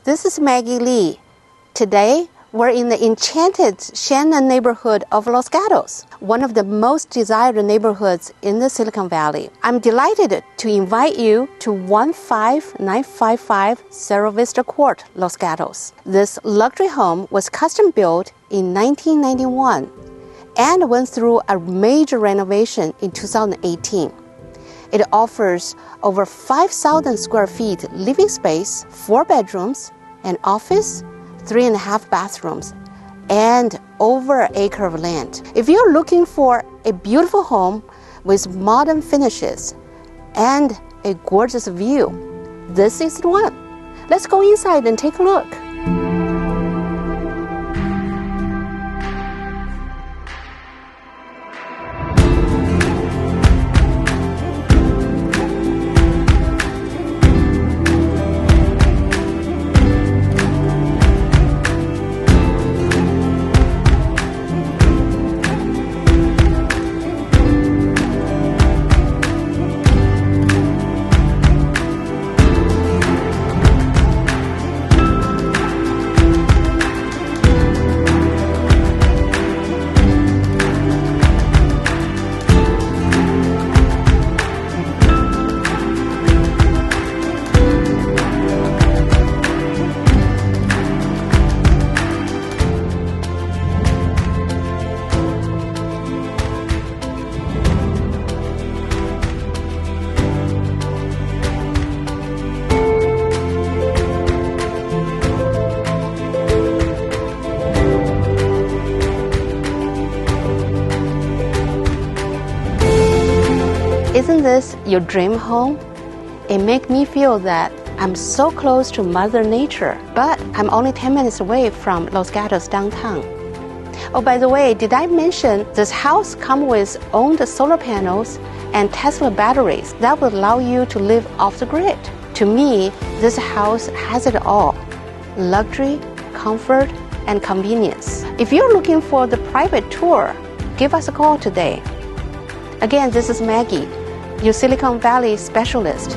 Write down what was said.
This is Maggie Lee. Today, we're in the enchanted Shannon neighborhood of Los Gatos, one of the most desired neighborhoods in the Silicon Valley. I'm delighted to invite you to 15955 Cerro Vista Court, Los Gatos. This luxury home was custom built in 1991 and went through a major renovation in 2018. It offers over 5,000 square feet living space, 4 bedrooms, an office, 3.5 bathrooms, and over an acre of land. If you're looking for a beautiful home with modern finishes and a gorgeous view, this is the one. Let's go inside and take a look. Isn't this your dream home? It makes me feel that I'm so close to Mother Nature, but I'm only 10 minutes away from Los Gatos downtown. Oh, by the way, did I mention this house comes with owned solar panels and Tesla batteries that will allow you to live off the grid? To me, this house has it all: luxury, comfort, and convenience. If you're looking for the private tour, give us a call today. Again, this is Maggie, your Silicon Valley specialist.